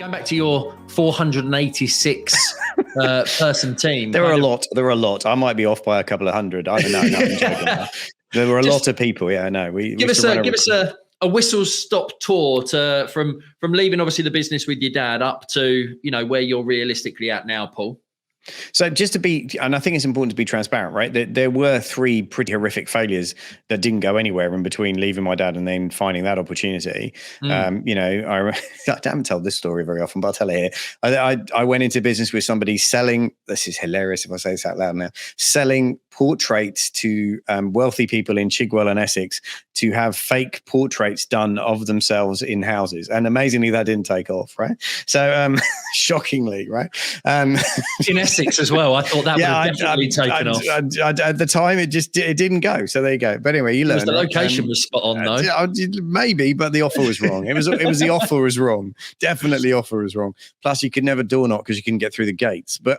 Going back to your 486 person team. There were a lot. I might be off by a couple of hundred. I don't know. No, I'm joking. There were a lot of people. Yeah, no. Give us a whistle stop tour from leaving obviously the business with your dad up to where you're realistically at now, Paul. So just to be, and I think it's important to be transparent, right? There were 3 pretty horrific failures that didn't go anywhere in between leaving my dad and then finding that opportunity. I haven't told this story very often, but I'll tell it here. I went into business with somebody selling, this is hilarious if I say this out loud now, selling portraits to wealthy people in Chigwell and Essex to have fake portraits done of themselves in houses. And amazingly, that didn't take off, right? So shockingly, right? In Essex as well. I thought that would have definitely taken off. At the time, it didn't go. So there you go. But anyway, you learn. The location was spot on, though. Maybe, but the offer was wrong. It was the offer was wrong. Definitely, offer was wrong. Plus, you could never door knock because you couldn't get through the gates. But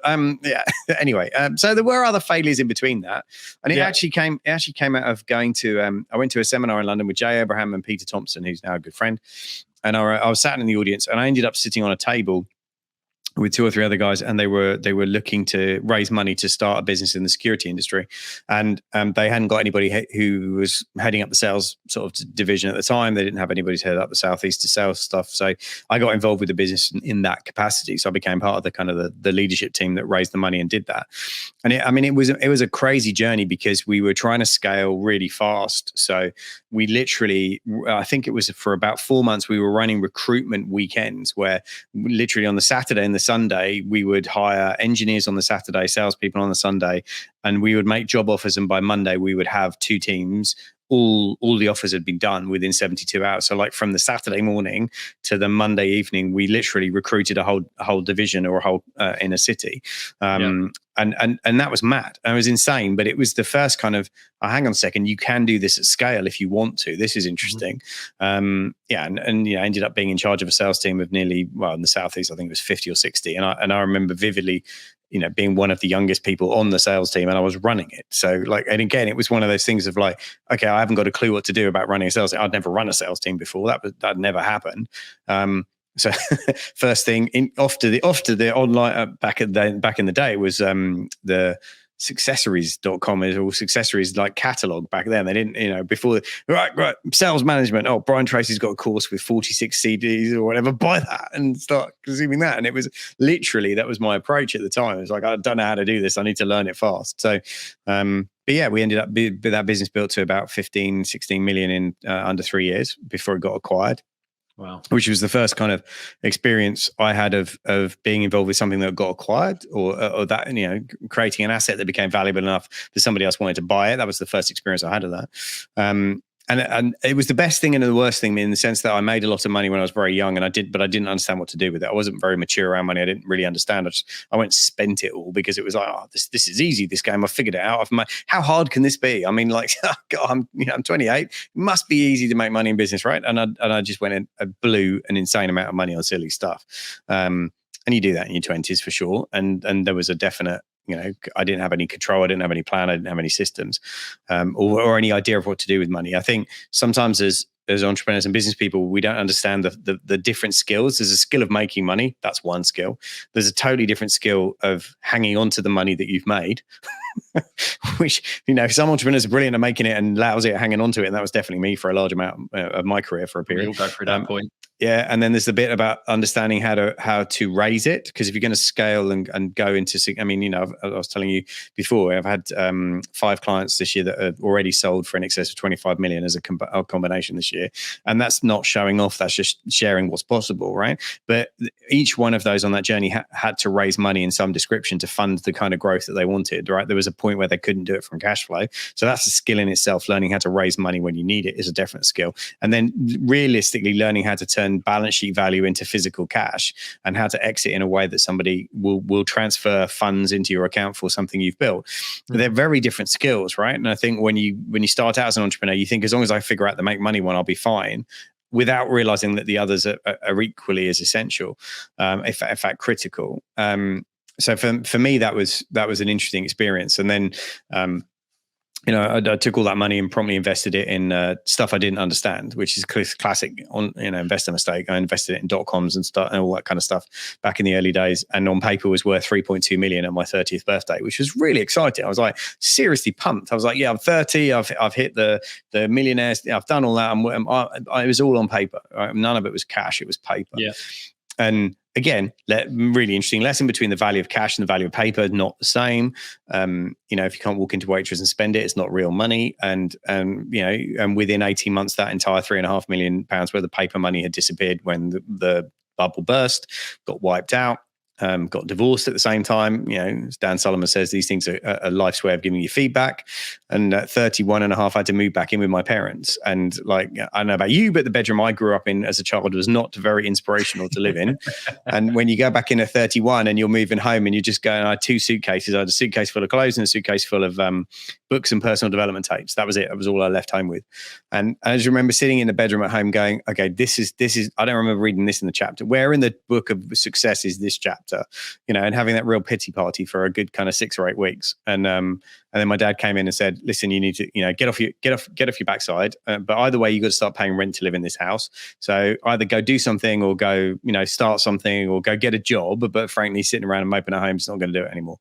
anyway, so there were other failures in between that, and it actually came out of going to. I went to a seminar in London with Jay Abraham and Peter Thompson, who's now a good friend, and I was sat in the audience, and I ended up sitting on a table with 2 or 3 other guys, and they were looking to raise money to start a business in the security industry, and they hadn't got anybody who was heading up the sales sort of division at the time. They didn't have anybody to head up the southeast to sales stuff, so I got involved with the business in that capacity. So I became part of the kind of the leadership team that raised the money and did that. And it was a crazy journey because we were trying to scale really fast. So we literally, I think it was for about 4 months, we were running recruitment weekends where literally on the Saturday and the Sunday, we would hire engineers on the Saturday, salespeople on the Sunday, and we would make job offers. And by Monday, we would have 2 teams. All the offers had been done within 72 hours. So like from the Saturday morning to the Monday evening, we literally recruited a whole division or a whole in a city. And that was mad. It was insane, but it was the first kind of, hang on a second, you can do this at scale if you want to. This is interesting. And ended up being in charge of a sales team of nearly, in the Southeast, I think it was 50 or 60. And I remember vividly, being one of the youngest people on the sales team, and I was running it. So and again, it was one of those things of like, okay, I haven't got a clue what to do about running a sales team. I'd never run a sales team before. That never happened. So first thing after the online back in the day was the Successories.com is all Successories like catalog back then. They didn't, before right, sales management. Oh, Brian Tracy's got a course with 46 CDs or whatever. Buy that and start consuming that. And it was literally, that was my approach at the time. It was like, I don't know how to do this. I need to learn it fast. So, but yeah, we ended up that business built to about 15, 16 million in under 3 years before it got acquired. Wow. Which was the first kind of experience I had of being involved with something that got acquired or that, creating an asset that became valuable enough that somebody else wanted to buy it. That was the first experience I had of that. And it was the best thing and the worst thing in the sense that I made a lot of money when I was very young, but I didn't understand what to do with it. I wasn't very mature around money. I didn't really understand. I went and spent it all because it was like, oh, this is easy. This game, I figured it out. How hard can this be? I mean, like, God, I'm 28. It must be easy to make money in business, right? And I just went and blew an insane amount of money on silly stuff. And you do that in your 20s for sure. And there was a definite, I didn't have any control. I didn't have any plan. I didn't have any systems or any idea of what to do with money. I think sometimes as entrepreneurs and business people, we don't understand the different skills. There's a skill of making money. That's one skill. There's a totally different skill of hanging on to the money that you've made, which, some entrepreneurs are brilliant at making it and lousy at hanging on to it. And that was definitely me for a large amount of my career for a period. We'll go through that point. Yeah, and then there's the bit about understanding how to raise it, because if you're going to scale and go into, I was telling you before, I've had 5 clients this year that have already sold for in excess of 25 million as a combination this year, and that's not showing off. That's just sharing what's possible, right? But each one of those on that journey had to raise money in some description to fund the kind of growth that they wanted, right? There was a point where they couldn't do it from cash flow, so that's a skill in itself. Learning how to raise money when you need it is a definite skill, and then realistically learning how to turn balance sheet value into physical cash and how to exit in a way that somebody will transfer funds into your account for something you've built. They're very different skills, right? And I think when you start out as an entrepreneur, you think as long as I figure out the make money one, I'll be fine, without realizing that the others are equally as essential, in fact critical. So for me, that was an interesting experience. And then I took all that money and promptly invested it in stuff I didn't understand, which is classic investor mistake. I invested it in .coms and all that kind of stuff back in the early days, and on paper was worth 3.2 million at my 30th birthday, which was really exciting. I was like seriously pumped. I was like, yeah, I'm 30. I've hit the millionaires. I've done all that. It was all on paper. Right? None of it was cash. It was paper. Yeah. And again, really interesting lesson between the value of cash and the value of paper, not the same. If you can't walk into Waitrose and spend it, it's not real money. And within 18 months, that entire £3.5 million worth of paper money had disappeared when the bubble burst, got wiped out. Got divorced at the same time. As Dan Sullivan says, these things are a life's way of giving you feedback. And at 31 and a half, I had to move back in with my parents. And I don't know about you, but the bedroom I grew up in as a child was not very inspirational to live in. And when you go back in at 31 and you're moving home and you're just going, I had 2 suitcases. I had a suitcase full of clothes and a suitcase full of books and personal development tapes. That was it. That was all I left home with. And I just remember sitting in the bedroom at home going, okay, this is, I don't remember reading this in the chapter. Where in the book of success is this chapter? And having that real pity party for a good kind of 6 or 8 weeks. And then my dad came in and said, listen, you need to, get off your backside. But either way, you got to start paying rent to live in this house. So either go do something or go, start something or go get a job. But frankly, sitting around and moping at home is not going to do it anymore.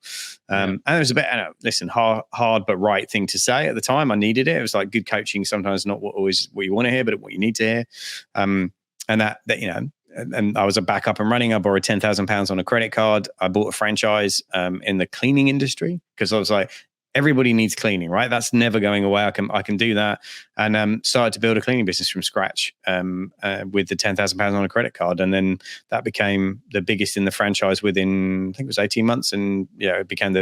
And it was a bit, listen, hard, but right thing to say at the time. I needed it. It was like good coaching. Sometimes not always what you want to hear, but what you need to hear. And I was back up and running. I borrowed £10,000 on a credit card. I bought a franchise in the cleaning industry because I was like, everybody needs cleaning, right? That's never going away. I can do that. And started to build a cleaning business from scratch with the £10,000 on a credit card. And then that became the biggest in the franchise within, I think it was 18 months. And it became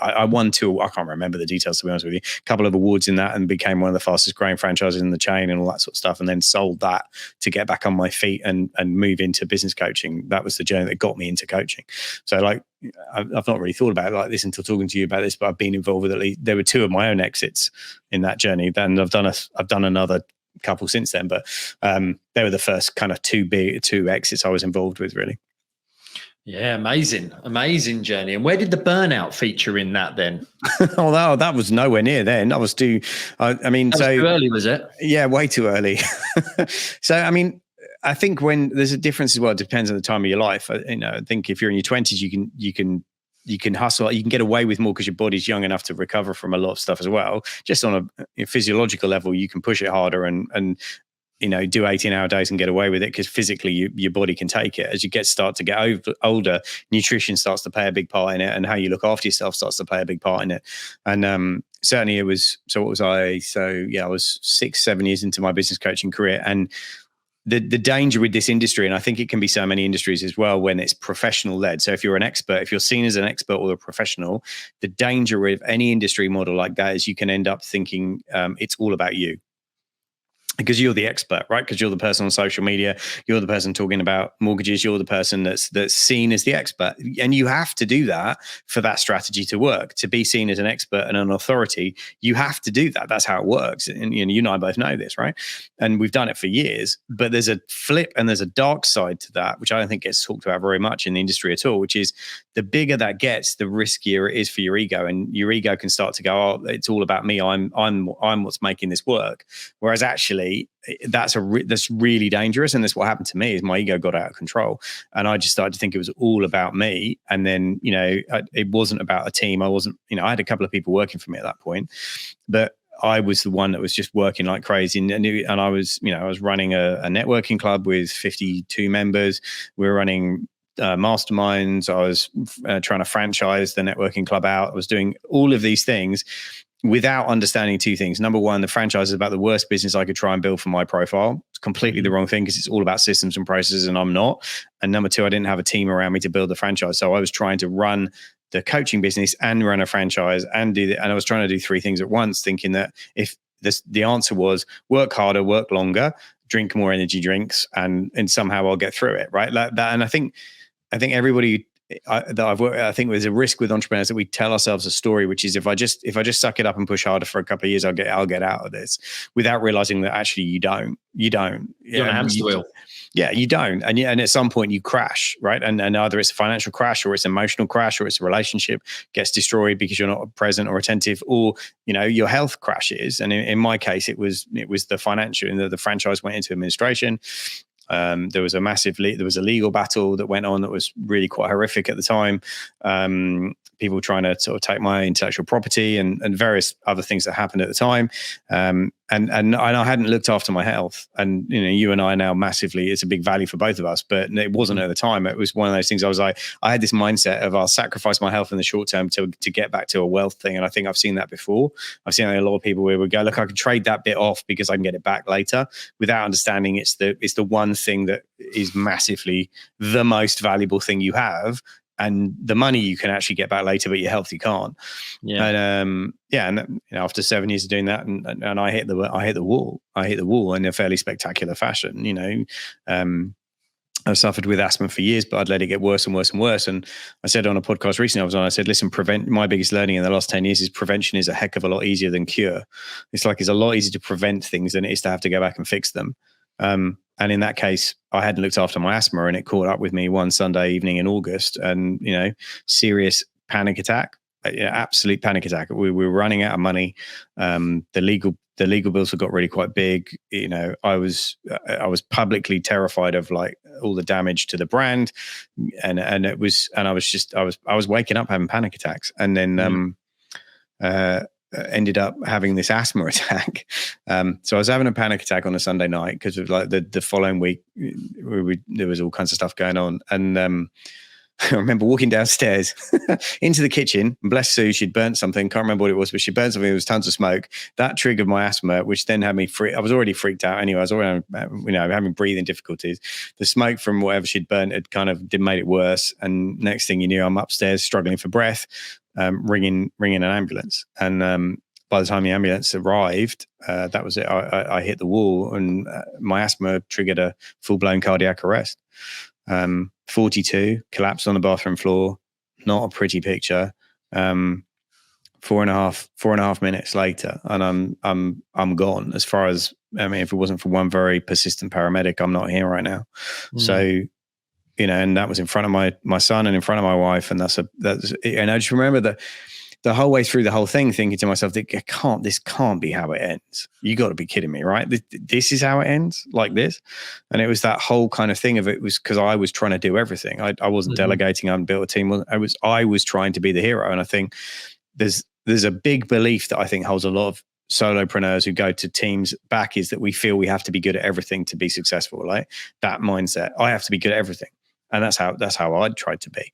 I won 2, I can't remember the details to be honest with you, a couple of awards in that and became one of the fastest growing franchises in the chain and all that sort of stuff. And then sold that to get back on my feet and move into business coaching. That was the journey that got me into coaching. So I've not really thought about it like this until talking to you about this, but I've been involved with at least, there were 2 of my own exits in that journey. Then I've done another couple since then, but they were the first kind of 2 exits I was involved with really. Yeah, amazing journey. And where did the burnout feature in that then? Oh, that was nowhere near then. I was too. Too early, was it? Yeah, way too early. So I think when there's a difference as well. It depends on the time of your life. I think if you're in your 20s, you can hustle. You can get away with more because your body's young enough to recover from a lot of stuff as well. Just on a physiological level, you can push it harder and do 18-hour days and get away with it because physically your body can take it. As you start to get older, nutrition starts to play a big part in it, and how you look after yourself starts to play a big part in it. And certainly it was. So what was I? So yeah, I was 6-7 years into my business coaching career, and the danger with this industry, and I think it can be so many industries as well, when it's professional led. So if you're an expert, if you're seen as an expert or a professional, the danger with any industry model like that is you can end up thinking it's all about you. Because you're the expert, right? Because you're the person on social media, you're the person talking about mortgages, you're the person that's seen as the expert. And you have to do that for that strategy to work. To be seen as an expert and an authority, you have to do that. That's how it works. And you and I both know this, right? And we've done it for years. But there's a flip and there's a dark side to that, which I don't think gets talked about very much in the industry at all, which is the bigger that gets, the riskier it is for your ego. And your ego can start to go, oh, it's all about me. I'm what's making this work. Whereas actually, that's really dangerous. And that's what happened to me, is my ego got out of control and I just started to think it was all about me. And then, it wasn't about a team. I wasn't, I had a couple of people working for me at that point, but I was the one that was just working like crazy. And I was, I was running a networking club with 52 members. We were running masterminds. I was trying to franchise the networking club out. I was doing all of these things without understanding 2 things. Number one, the franchise is about the worst business I could try and build for my profile. It's completely the wrong thing because it's all about systems and processes and I'm not. And number 2, I didn't have a team around me to build the franchise. So I was trying to run the coaching business and run a franchise and do that. And I was trying to do 3 things at once, thinking that if the answer was work harder, work longer, drink more energy drinks, and somehow I'll get through it. Right. Like that. And I think everybody, I think there's a risk with entrepreneurs that we tell ourselves a story, which is if I just suck it up and push harder for a couple of years, I'll get out of this, without realizing that actually you don't. You're on a hamster wheel. Yeah, you don't. And at some point you crash, right? And either it's a financial crash, or it's an emotional crash, or it's a relationship gets destroyed because you're not present or attentive, or, your health crashes. And in my case, it was the financial, and the franchise went into administration. There was a legal battle that went on that was really quite horrific at the time. People trying to sort of take my intellectual property and various other things that happened at the time. And I hadn't looked after my health. And, you and I now massively, it's a big value for both of us, but it wasn't at the time. It was one of those things I had this mindset of I'll sacrifice my health in the short term to get back to a wealth thing. And I think I've seen that before. I've seen a lot of people where we go, look, I can trade that bit off because I can get it back later, without understanding it's the one thing that is massively the most valuable thing you have. And the money you can actually get back later, but your health you can't. Yeah. And after 7 years of doing that, and I hit the wall in a fairly spectacular fashion. I've suffered with asthma for years, but I'd let it get worse and worse and worse. And I said on a podcast recently, I said, listen, my biggest learning in the last 10 years is prevention is a heck of a lot easier than cure. It's a lot easier to prevent things than it is to have to go back and fix them. And in that case, I hadn't looked after my asthma, and it caught up with me one Sunday evening in August, and, serious panic attack, absolute panic attack. We were running out of money. The legal bills had got really quite big. I was publicly terrified of all the damage to the brand. And I was waking up having panic attacks, and then, ended up having this asthma attack. So I was having a panic attack on a Sunday night because of the following week, there was all kinds of stuff going on. And I remember walking downstairs into the kitchen, and bless Sue, she'd burnt something. Can't remember what it was, but she burnt something. There was tons of smoke. That triggered my asthma, which then had me I was already freaked out anyway. I was already, having breathing difficulties. The smoke from whatever she'd burnt had kind of made it worse. And next thing you knew, I'm upstairs struggling for breath, ringing an ambulance. And by the time the ambulance arrived, that was it. I hit the wall, and my asthma triggered a full-blown cardiac arrest. 42, collapsed on the bathroom floor. Not a pretty picture. 4.5 minutes later, and I'm gone. As far as, if it wasn't for one very persistent paramedic, I'm not here right now. So, and that was in front of my son and in front of my wife, and and I just remember that the whole way through the whole thing, thinking to myself, this can't be how it ends. You got to be kidding me, right? This is how it ends, like this. And it was that whole kind of thing of it was because I was trying to do everything. I wasn't delegating. I hadn't built a team. I was trying to be the hero. And I think there's a big belief that I think holds a lot of solopreneurs who go to teams back, is that we feel we have to be good at everything to be successful. Like that mindset, I have to be good at everything. And that's how I tried to be.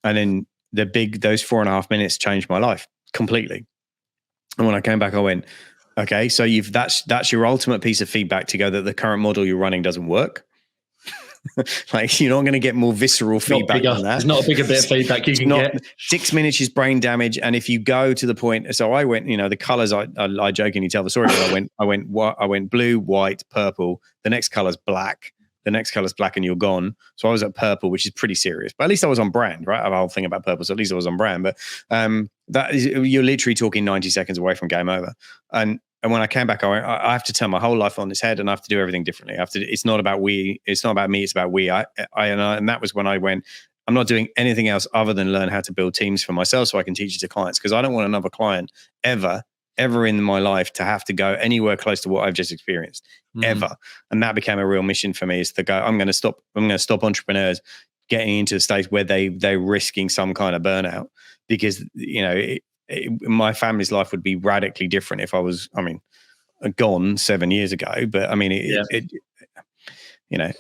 And then those 4.5 minutes changed my life completely. And when I came back, I went, okay, so that's your ultimate piece of feedback to go that the current model you're running doesn't work. You're not going to get more visceral feedback than that. There's not a bigger bit of feedback you can get. 6 minutes is brain damage. And if you go to the point, so I went, the colors, I jokingly tell the story, but I went blue, white, purple. The next color's black. The next color's black, and you're gone. So I was at purple, which is pretty serious. But at least I was on brand, right? I have a whole thing about purple, so at least I was on brand. But you're literally talking 90 seconds away from game over. And when I came back, I have to turn my whole life on its head, and I have to do everything differently. It's not about we. It's not about me. It's about we. And that was when I went, I'm not doing anything else other than learn how to build teams for myself so I can teach it to clients, because I don't want another client ever in my life to have to go anywhere close to what I've just experienced, ever. And that became a real mission for me, is to go, I'm going to stop entrepreneurs getting into a stage where they're risking some kind of burnout, because, my family's life would be radically different if I was, gone 7 years ago. But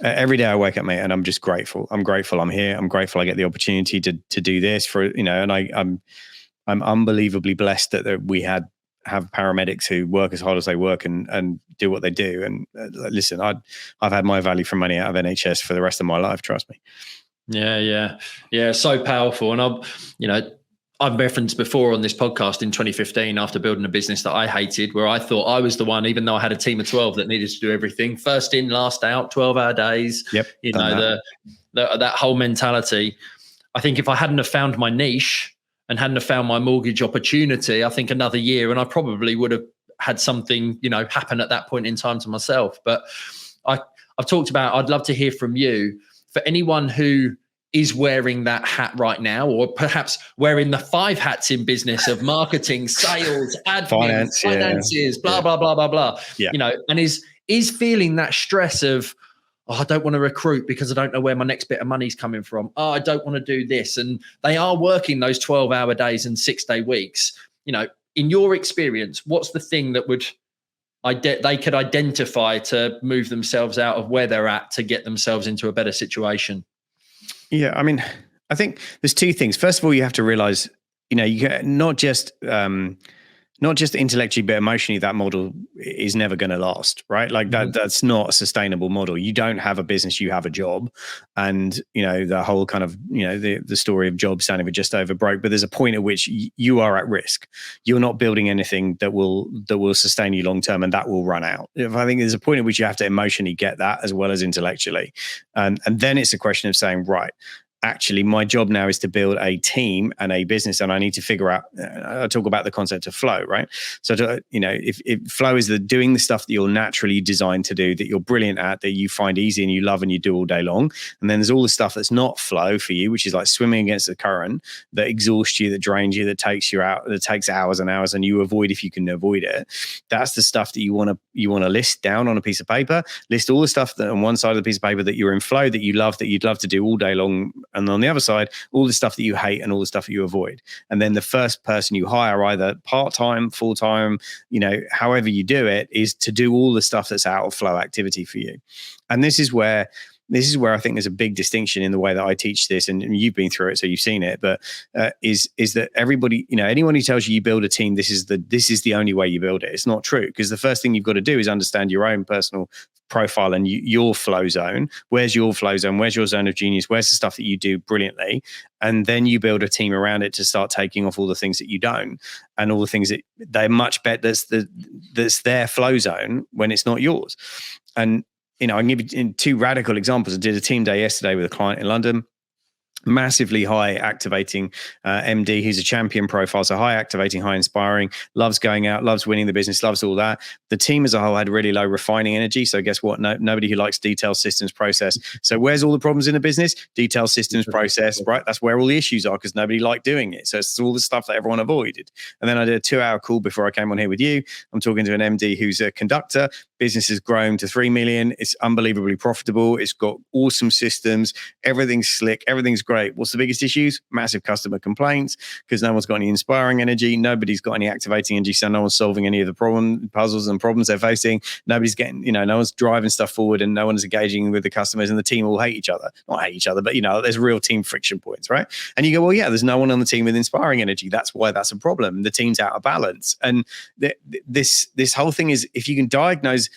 every day I wake up, mate, and I'm just grateful. I'm grateful I'm here. I'm grateful I get the opportunity to do this and I'm unbelievably blessed that we have paramedics who work as hard as they work and do what they do. And listen, I've had my value for money out of NHS for the rest of my life. Trust me. Yeah. So powerful. And I've referenced before on this podcast in 2015, after building a business that I hated, where I thought I was the one, even though I had a team of 12 that needed to do everything. First in, last out, 12-hour days. Yep. That whole mentality. I think if I hadn't have found my niche and hadn't have found my mortgage opportunity, I think another year and I probably would have had something, happen at that point in time to myself. But I've talked about, I'd love to hear from you, for anyone who is wearing that hat right now, or perhaps wearing the 5 hats in business of marketing, sales, admin, finances, blah, blah, blah, blah, blah, and is feeling that stress of, I don't want to recruit because I don't know where my next bit of money's coming from. I don't want to do this. And they are working those 12-hour days and 6-day weeks. In your experience, what's the thing that they could identify to move themselves out of where they're at to get themselves into a better situation? Yeah, I mean, I think there's 2 things. First of all, you have to realize, you get not just intellectually, but emotionally, that model is never going to last, right? Like that's not a sustainable model. You don't have a business, you have a job. And, the whole kind of, the story of jobs standing for just over broke, but there's a point at which you are at risk. You're not building anything that will sustain you long-term, and that will run out. I think there's a point at which you have to emotionally get that as well as intellectually. And then it's a question of saying, right, actually, my job now is to build a team and a business, and I need to figure out. I talk about the concept of flow, right? So, if flow is doing the stuff that you're naturally designed to do, that you're brilliant at, that you find easy and you love and you do all day long, and then there's all the stuff that's not flow for you, which is like swimming against the current, that exhausts you, that drains you, that takes you out, that takes hours and hours, and you avoid if you can avoid it. That's the stuff that you want to list down on a piece of paper. List all the stuff that on one side of the piece of paper that you're in flow, that you love, that you'd love to do all day long. And on the other side, all the stuff that you hate and all the stuff that you avoid. And then the first person you hire, either part-time, full-time, however you do it, is to do all the stuff that's out of flow activity for you. And this is where I think there's a big distinction in the way that I teach this, and you've been through it, so you've seen it. But is that everybody, anyone who tells you build a team, this is the only way you build it. It's not true, because the first thing you've got to do is understand your own personal profile and your flow zone. Where's your flow zone? Where's your zone of genius? Where's the stuff that you do brilliantly? And then you build a team around it to start taking off all the things that you don't, and all the things that they're much better. That's their flow zone when it's not yours. And I can give you 2 radical examples. I did a team day yesterday with a client in London. Massively high activating MD who's a champion profile, so high activating, high inspiring, loves going out, loves winning the business, loves all that. The team as a whole had really low refining energy. So guess what? Nobody who likes detail, systems, process. So where's all the problems in a business? Detail, systems, process, right? That's where all the issues are, because nobody liked doing it. So it's all the stuff that everyone avoided. And then I did a 2-hour call before I came on here with you. I'm talking to an MD who's a conductor. Business has grown to 3 million. It's unbelievably profitable. It's got awesome systems. Everything's slick. Everything's great. What's the biggest issues? Massive customer complaints, because no one's got any inspiring energy. Nobody's got any activating energy. So no one's solving any of the puzzles and problems they're facing. Nobody's getting, no one's driving stuff forward, and no one's engaging with the customers, and the team all hate each other. Not hate each other, but there's real team friction points, right? And you go, well, yeah, there's no one on the team with inspiring energy. That's why that's a problem. The team's out of balance. And this whole thing is, if you can diagnose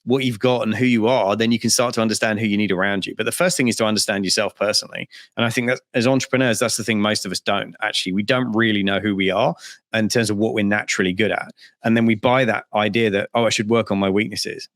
what you've got and who you are, then you can start to understand who you need around you. But the first thing is to understand yourself personally. And I think that as entrepreneurs, that's the thing most of us don't. Actually, we don't really know who we are in terms of what we're naturally good at. And then we buy that idea that, I should work on my weaknesses.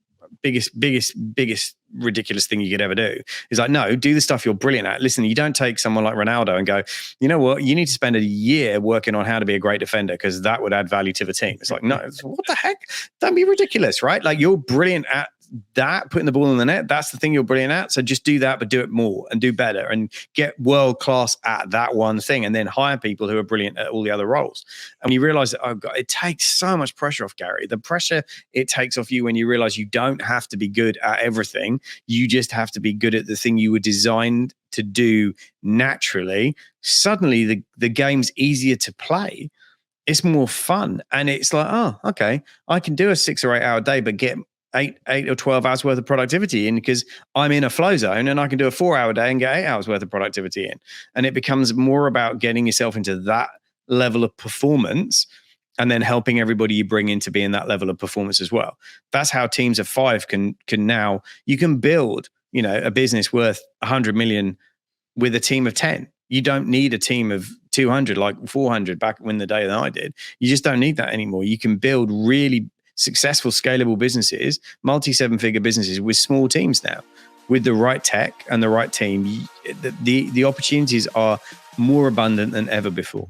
Biggest ridiculous thing you could ever do is like, no, do the stuff you're brilliant at. Listen, you don't take someone like Ronaldo and go, you know what, you need to spend a year working on how to be a great defender, because that would add value to the team. It's like, no, what the heck? Don't be ridiculous, right? Like, you're brilliant at that, putting the ball in the net. That's the thing you're brilliant at. So just do that, but do it more and do better, and get world class at that one thing, and then hire people who are brilliant at all the other roles. And you realize that, it takes so much pressure off, Gary. The pressure it takes off you when you realize you don't have to be good at everything. You just have to be good at the thing you were designed to do naturally. Suddenly the game's easier to play. It's more fun. And it's like, oh, okay, I can do a 6 or 8 hour day, but get 8 or 12 hours worth of productivity in, because I'm in a flow zone, and I can do a 4 hour day and get 8 hours worth of productivity in. And it becomes more about getting yourself into that level of performance, and then helping everybody you bring in to be in that level of performance as well. That's how teams of 5 can now, you can build, a business worth 100 million with a team of 10. You don't need a team of 200, like 400 back when the day that I did. You just don't need that anymore. You can build really successful, scalable businesses, multi-7-figure businesses with small teams now, with the right tech and the right team. The opportunities are more abundant than ever before.